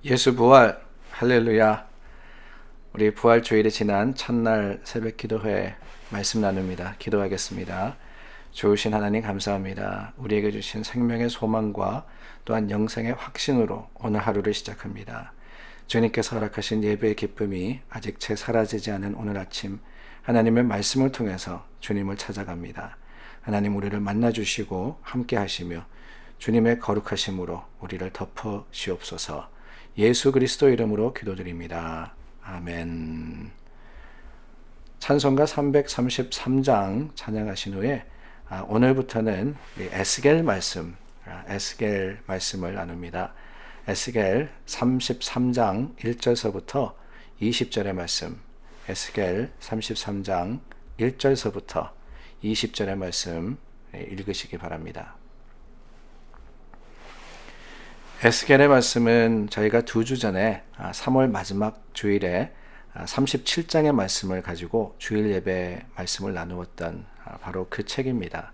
예수 부활, 할렐루야. 우리 부활 주일이 지난 첫날 새벽 기도회 말씀 나눕니다. 기도하겠습니다. 좋으신 하나님 감사합니다. 우리에게 주신 생명의 소망과 또한 영생의 확신으로 오늘 하루를 시작합니다. 주님께서 허락하신 예배의 기쁨이 아직 채 사라지지 않은 오늘 아침 하나님의 말씀을 통해서 주님을 찾아갑니다. 하나님 우리를 만나주시고 함께 하시며 주님의 거룩하심으로 우리를 덮어 시옵소서. 예수 그리스도 이름으로 기도드립니다. 아멘. 찬송가 333장 찬양하신 후에 오늘부터는 에스겔 말씀을 나눕니다. 에스겔 33장 1절서부터 20절의 말씀, 에스겔 33장 1절서부터 20절의 말씀 읽으시기 바랍니다. 에스겔의 말씀은 저희가 2주 전에 3월 마지막 주일에 37장의 말씀을 가지고 주일 예배 말씀을 나누었던 바로 그 책입니다.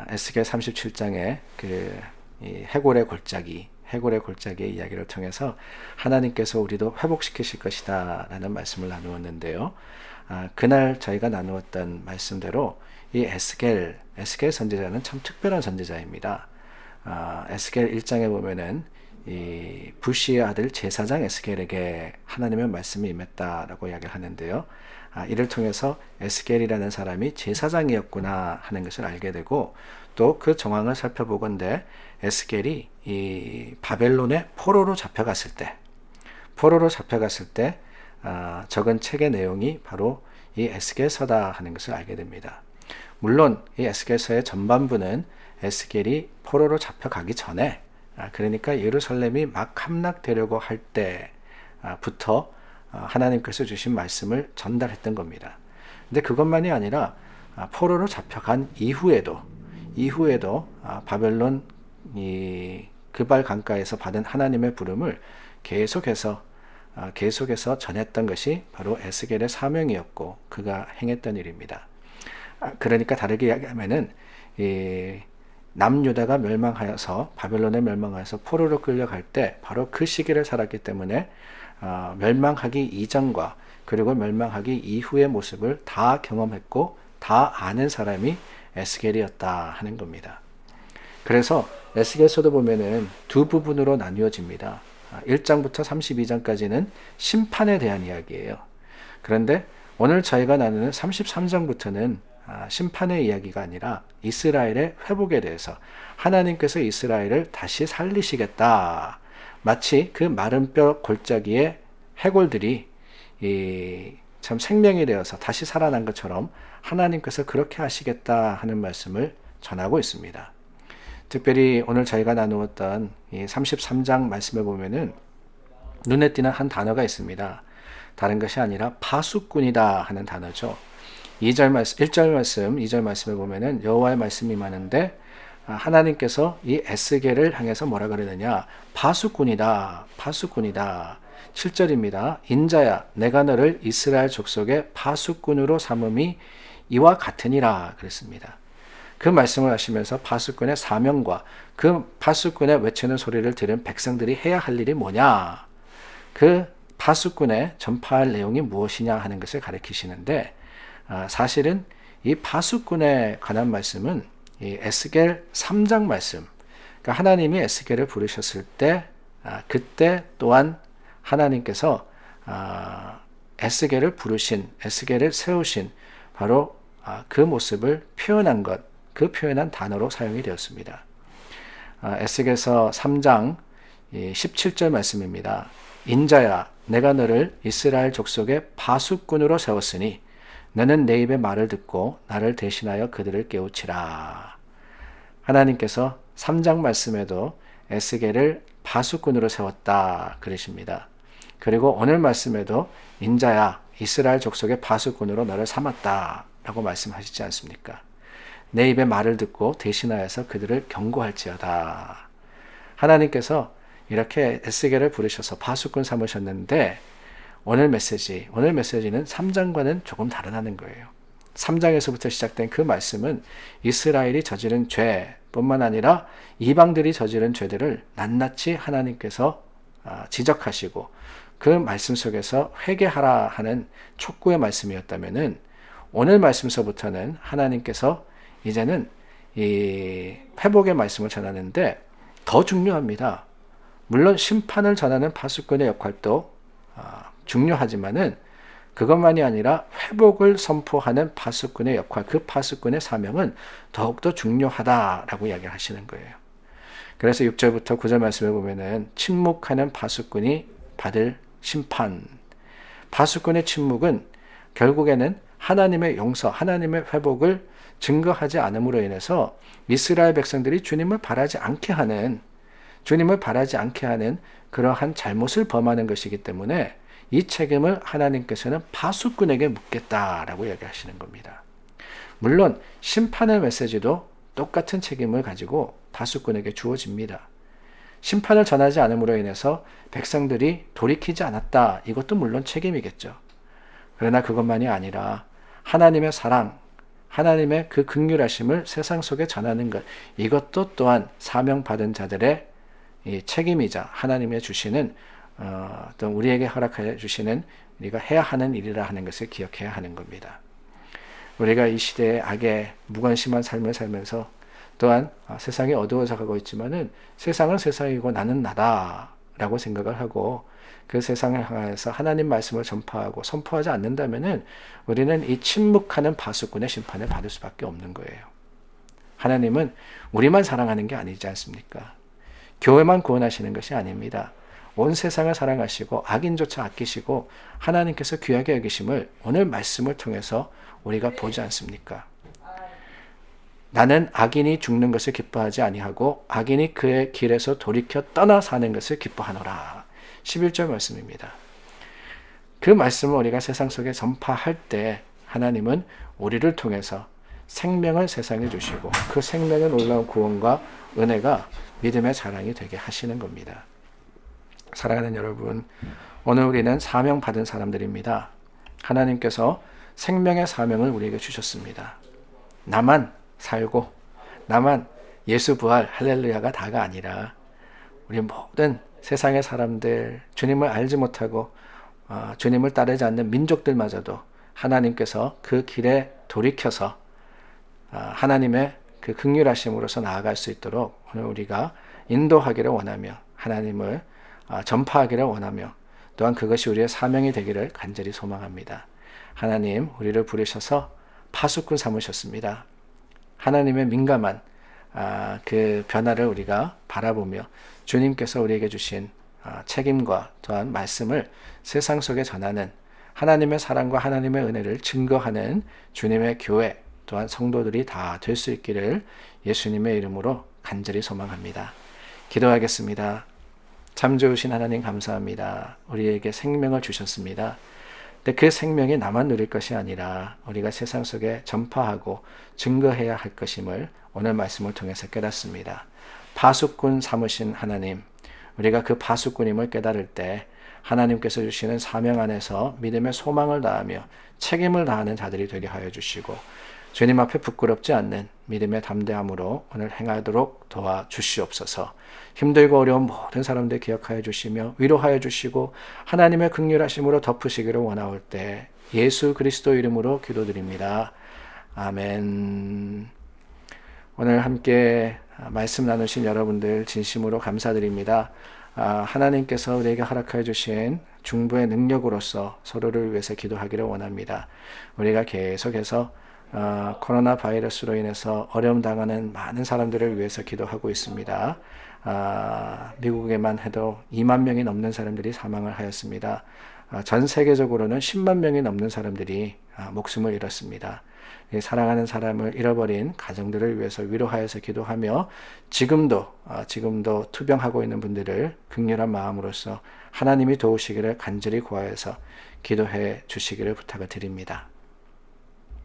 에스겔 37장의 해골의 골짜기의 이야기를 통해서 하나님께서 우리도 회복시키실 것이다 라는 말씀을 나누었는데요. 그날 저희가 나누었던 말씀대로 이 에스겔 선지자는 참 특별한 선지자입니다. 에스겔 1장에 보면은 이 부시의 아들 제사장 에스겔에게 하나님의 말씀이 임했다라고 이야기를 하는데요. 이를 통해서 에스겔이라는 사람이 제사장이었구나 하는 것을 알게 되고 또 그 정황을 살펴보건대 에스겔이 이 바벨론의 포로로 잡혀갔을 때 적은 책의 내용이 바로 이 에스겔서다 하는 것을 알게 됩니다. 물론 이 에스겔서의 전반부는 에스겔이 포로로 잡혀가기 전에 그러니까 예루살렘이 막 함락되려고 할 때부터 하나님께서 주신 말씀을 전달했던 겁니다. 근데 그것만이 아니라 포로로 잡혀간 이후에도 바벨론 이 그발 강가에서 받은 하나님의 부름을 계속해서 전했던 것이 바로 에스겔의 사명이었고 그가 행했던 일입니다. 그러니까 다르게 이야기하면은 남유다가 바벨론에 멸망하여서 포로로 끌려갈 때 바로 그 시기를 살았기 때문에 멸망하기 이전과 그리고 멸망하기 이후의 모습을 다 경험했고 다 아는 사람이 에스겔이었다 하는 겁니다. 그래서 에스겔서도 보면은 두 부분으로 나뉘어집니다. 1장부터 32장까지는 심판에 대한 이야기예요. 그런데 오늘 저희가 나누는 33장부터는 심판의 이야기가 아니라 이스라엘의 회복에 대해서 하나님께서 이스라엘을 다시 살리시겠다. 마치 그 마른 뼈 골짜기의 해골들이 참 생명이 되어서 다시 살아난 것처럼 하나님께서 그렇게 하시겠다 하는 말씀을 전하고 있습니다. 특별히 오늘 저희가 나누었던 이 33장 말씀에 보면은 눈에 띄는 한 단어가 있습니다. 다른 것이 아니라 파수꾼이다 하는 단어죠. 1절 말씀, 2절 말씀에 보면은 여호와의 말씀이 많은데 하나님께서 이 에스겔을 향해서 뭐라 그러느냐? 파수꾼이다. 7절입니다. 인자야, 내가 너를 이스라엘 족속의 파수꾼으로 삼음이 이와 같으니라 그랬습니다. 그 말씀을 하시면서 파수꾼의 사명과 그 파수꾼의 외치는 소리를 들은 백성들이 해야 할 일이 뭐냐? 그 파수꾼의 전파할 내용이 무엇이냐 하는 것을 가르치시는데 사실은 이 파수꾼에 관한 말씀은 이 에스겔 3장 말씀, 그러니까 하나님이 에스겔을 부르셨을 때 그때 또한 하나님께서 에스겔을 세우신 바로 그 모습을 표현한 단어로 사용이 되었습니다. 에스겔서 3장 17절 말씀입니다. 인자야, 내가 너를 이스라엘 족속의 파수꾼으로 세웠으니 너는 내 입의 말을 듣고 나를 대신하여 그들을 깨우치라. 하나님께서 3장 말씀에도 에스겔을 파수꾼으로 세웠다 그러십니다. 그리고 오늘 말씀에도 인자야, 이스라엘 족속의 파수꾼으로 너를 삼았다 라고 말씀하시지 않습니까? 내 입의 말을 듣고 대신하여서 그들을 경고할지어다. 하나님께서 이렇게 에스겔을 부르셔서 파수꾼 삼으셨는데 오늘 메시지는 3장과는 조금 다르다는 거예요. 3장에서부터 시작된 그 말씀은 이스라엘이 저지른 죄뿐만 아니라 이방들이 저지른 죄들을 낱낱이 하나님께서 지적하시고 그 말씀 속에서 회개하라 하는 촉구의 말씀이었다면은 오늘 말씀서부터는 하나님께서 이제는 이 회복의 말씀을 전하는데 더 중요합니다. 물론 심판을 전하는 파수꾼의 역할도 중요하지만은 그것만이 아니라 회복을 선포하는 파수꾼의 역할, 그 파수꾼의 사명은 더욱더 중요하다라고 이야기를 하시는 거예요. 그래서 6절부터 9절 말씀에 보면은 침묵하는 파수꾼이 받을 심판. 파수꾼의 침묵은 결국에는 하나님의 용서, 하나님의 회복을 증거하지 않음으로 인해서 이스라엘 백성들이 주님을 바라지 않게 하는 그러한 잘못을 범하는 것이기 때문에 이 책임을 하나님께서는 파수꾼에게 묻겠다라고 이야기하시는 겁니다. 물론 심판의 메시지도 똑같은 책임을 가지고 파수꾼에게 주어집니다. 심판을 전하지 않음으로 인해서 백성들이 돌이키지 않았다. 이것도 물론 책임이겠죠. 그러나 그것만이 아니라 하나님의 사랑, 하나님의 그 긍휼하심을 세상 속에 전하는 것, 이것도 또한 사명받은 자들의 이 책임이자 하나님의 주시는 또 우리에게 허락하여 주시는 우리가 해야 하는 일이라 하는 것을 기억해야 하는 겁니다. 우리가 이 시대의 악에 무관심한 삶을 살면서 또한 세상이 어두워져 가고 있지만은 세상은 세상이고 나는 나다라고 생각을 하고 그 세상을 향해서 하나님 말씀을 전파하고 선포하지 않는다면은 우리는 이 침묵하는 파수꾼의 심판을 받을 수밖에 없는 거예요. 하나님은 우리만 사랑하는 게 아니지 않습니까? 교회만 구원하시는 것이 아닙니다. 온 세상을 사랑하시고 악인조차 아끼시고 하나님께서 귀하게 여기심을 오늘 말씀을 통해서 우리가 보지 않습니까? 나는 악인이 죽는 것을 기뻐하지 아니하고 악인이 그의 길에서 돌이켜 떠나 사는 것을 기뻐하노라. 11절 말씀입니다. 그 말씀을 우리가 세상 속에 전파할 때 하나님은 우리를 통해서 생명을 세상에 주시고 그 생명에 놀라운 구원과 은혜가 믿음의 자랑이 되게 하시는 겁니다. 사랑하는 여러분, 오늘 우리는 사명받은 사람들입니다. 하나님께서 생명의 사명을 우리에게 주셨습니다. 나만 살고 나만 예수 부활 할렐루야가 다가 아니라 우리 모든 세상의 사람들, 주님을 알지 못하고 주님을 따르지 않는 민족들마저도 하나님께서 그 길에 돌이켜서 하나님의 그 긍휼하심으로서 나아갈 수 있도록 오늘 우리가 인도하기를 원하며 하나님을 전파하기를 원하며 또한 그것이 우리의 사명이 되기를 간절히 소망합니다. 하나님 우리를 부르셔서 파수꾼 삼으셨습니다. 하나님의 민감한 그 변화를 우리가 바라보며 주님께서 우리에게 주신 책임과 또한 말씀을 세상 속에 전하는 하나님의 사랑과 하나님의 은혜를 증거하는 주님의 교회 또한 성도들이 다 될 수 있기를 예수님의 이름으로 간절히 소망합니다. 기도하겠습니다. 참 좋으신 하나님 감사합니다. 우리에게 생명을 주셨습니다. 근데 그 생명이 나만 누릴 것이 아니라 우리가 세상 속에 전파하고 증거해야 할 것임을 오늘 말씀을 통해서 깨닫습니다. 파수꾼 삼으신 하나님, 우리가 그 파수꾼임을 깨달을 때 하나님께서 주시는 사명 안에서 믿음의 소망을 다하며 책임을 다하는 자들이 되게 하여 주시고 주님 앞에 부끄럽지 않는 믿음의 담대함으로 오늘 행하도록 도와주시옵소서. 힘들고 어려운 모든 사람들 기억하여 주시며 위로하여 주시고 하나님의 긍휼하심으로 덮으시기를 원하올 때 예수 그리스도 이름으로 기도드립니다. 아멘. 오늘 함께 말씀 나누신 여러분들 진심으로 감사드립니다. 하나님께서 우리에게 허락하여 주신 중보의 능력으로서 서로를 위해서 기도하기를 원합니다. 우리가 계속해서 코로나 바이러스로 인해서 어려움 당하는 많은 사람들을 위해서 기도하고 있습니다. 미국에만 해도 2만 명이 넘는 사람들이 사망을 하였습니다. 전 세계적으로는 10만 명이 넘는 사람들이 목숨을 잃었습니다. 사랑하는 사람을 잃어버린 가정들을 위해서 위로하여서 기도하며 지금도 투병하고 있는 분들을 긍휼한 마음으로써 하나님이 도우시기를 간절히 구하여서 기도해 주시기를 부탁을 드립니다.